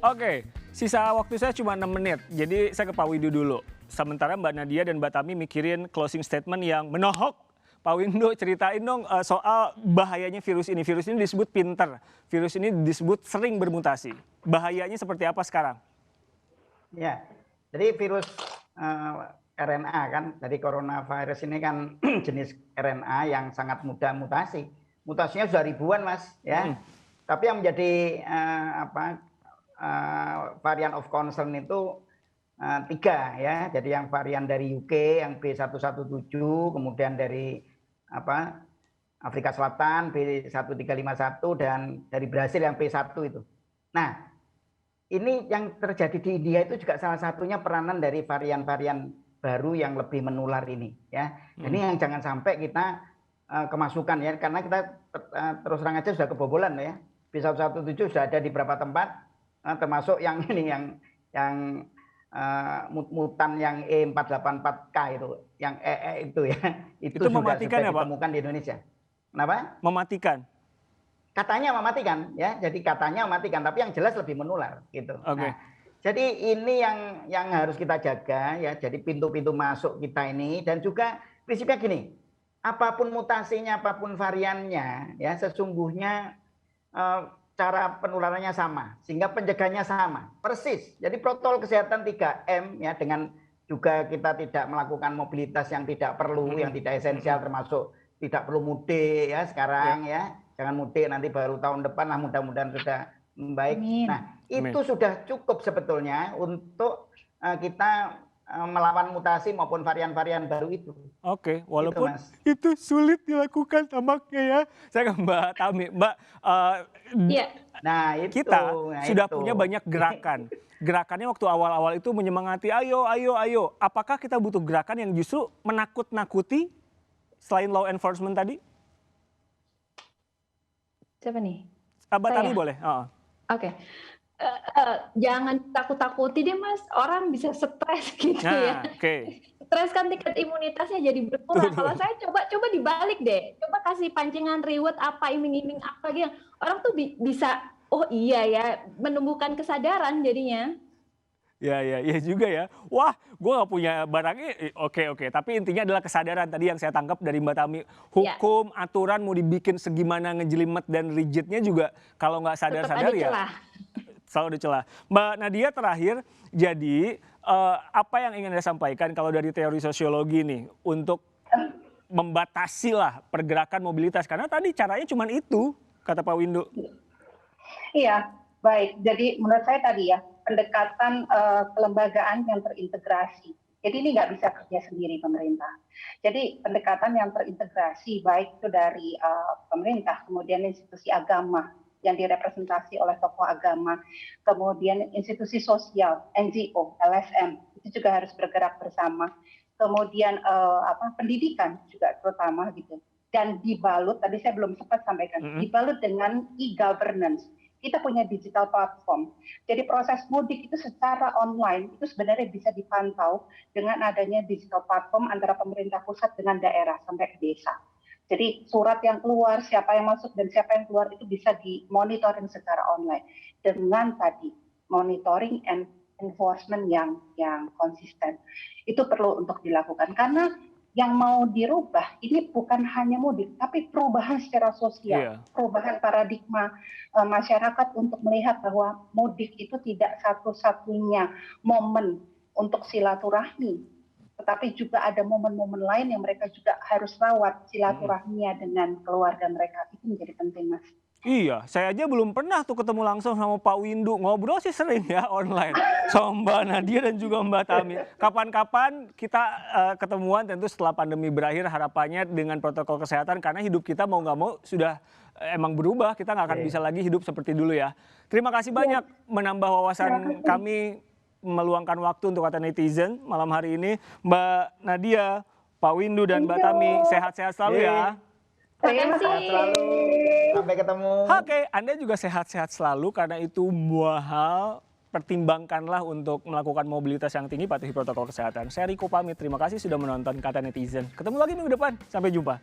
Oke, sisa waktu saya cuma 6 menit, jadi saya ke Pak Windu dulu. Sementara Mbak Nadia dan Mbak Tami mikirin closing statement yang menohok. Pak Windu, ceritain dong soal bahayanya virus ini. Virus ini disebut pinter, virus ini disebut sering bermutasi. Bahayanya seperti apa sekarang? Ya, jadi virus RNA kan, dari coronavirus ini kan jenis RNA yang sangat mudah mutasi. Mutasinya sudah ribuan, Mas, ya. Tapi yang menjadi varian of concern itu 3 ya. Jadi yang varian dari UK yang B117, kemudian dari Afrika Selatan B1351 dan dari Brasil yang P1 itu. Nah, ini yang terjadi di India itu juga salah satunya peranan dari varian-varian baru yang lebih menular ini ya. Ini yang jangan sampai kita kemasukan ya, karena kita terus terang aja sudah kebobolan ya. B117 sudah ada di beberapa tempat, termasuk yang ini yang mutan yang E484K itu, yang itu ya. Itu juga mematikan sudah ya, Pak? ditemukan di Indonesia. Kenapa? Mematikan. Katanya mematikan ya, jadi katanya mematikan, tapi yang jelas lebih menular gitu. Okay. Nah, jadi ini yang harus kita jaga ya, jadi pintu-pintu masuk kita ini, dan juga prinsipnya gini, apapun mutasinya, apapun variannya ya, sesungguhnya cara penularannya sama, sehingga pencegahannya sama, persis. Jadi protokol kesehatan 3M ya, dengan juga kita tidak melakukan mobilitas yang tidak perlu, yang tidak esensial, termasuk tidak perlu mudik ya sekarang ya. Jangan mudik, nanti baru tahun depan lah, mudah-mudahan sudah membaik. Nah, itu sudah cukup sebetulnya untuk kita melawan mutasi maupun varian-varian baru itu. Oke, walaupun itu sulit dilakukan tampaknya ya. Saya ke Mbak Tami. Mbak, kita sudah punya banyak gerakan. Gerakannya waktu awal-awal itu menyemangati, ayo, ayo, ayo. Apakah kita butuh gerakan yang justru menakut-nakuti selain law enforcement tadi? Siapa nih? Mbak Tami boleh. Oke. Jangan takut-takuti deh, Mas. Orang bisa stres gitu ya. Stres kan tingkat imunitasnya jadi berkurang. Kalau saya coba dibalik deh. Coba kasih pancingan reward apa, iming-iming apa gitu. Orang tuh bisa, oh iya ya, menumbuhkan kesadaran jadinya. Ya juga ya. Wah, gue gak punya barangnya. Oke. Tapi intinya adalah kesadaran tadi yang saya tangkap dari Mbak Tami. Hukum, aturan mau dibikin segimana ngejelimet dan rigidnya juga kalau nggak sadar-sadar ya. Selalu dicelah. Mbak Nadia terakhir, jadi apa yang ingin Anda sampaikan kalau dari teori sosiologi nih untuk membatasi lah pergerakan mobilitas, karena tadi caranya cuma itu, kata Pak Windu. Iya, baik. Jadi menurut saya tadi ya, pendekatan kelembagaan yang terintegrasi. Jadi ini nggak bisa kerja sendiri pemerintah. Jadi pendekatan yang terintegrasi baik itu dari pemerintah, kemudian institusi agama yang direpresentasi oleh tokoh agama, kemudian institusi sosial, NGO, LSM, itu juga harus bergerak bersama. Kemudian pendidikan juga terutama gitu. Dan dibalut, tadi saya belum sempat sampaikan, dibalut dengan e-governance. Kita punya digital platform. Jadi proses mudik itu secara online itu sebenarnya bisa dipantau dengan adanya digital platform antara pemerintah pusat dengan daerah sampai ke desa. Jadi surat yang keluar, siapa yang masuk dan siapa yang keluar itu bisa dimonitoring secara online dengan tadi monitoring and enforcement yang konsisten. Itu perlu untuk dilakukan karena yang mau dirubah ini bukan hanya mudik, tapi perubahan secara sosial, perubahan paradigma masyarakat untuk melihat bahwa mudik itu tidak satu-satunya momen untuk silaturahmi, tetapi juga ada momen-momen lain yang mereka juga harus rawat silaturahminya dengan keluarga mereka. Itu menjadi penting, Mas. Iya, saya aja belum pernah tuh ketemu langsung sama Pak Windu. Ngobrol sih sering ya online sama Mbak Nadia dan juga Mbak Tami. Kapan-kapan kita ketemuan tentu setelah pandemi berakhir, harapannya dengan protokol kesehatan, karena hidup kita mau nggak mau sudah emang berubah. Kita nggak akan bisa lagi hidup seperti dulu ya. Terima kasih banyak menambah wawasan kami, meluangkan waktu untuk kata netizen malam hari ini. Mbak Nadia, Pak Windu dan Mbak Tami, sehat-sehat selalu ya. Sehat selalu. Sampai ketemu. Oke, Anda juga sehat-sehat selalu, karena itu mahal. Pertimbangkanlah untuk melakukan mobilitas yang tinggi, patuhi protokol kesehatan. Saya Riko pamit, terima kasih sudah menonton Kata Netizen. Ketemu lagi minggu depan, sampai jumpa.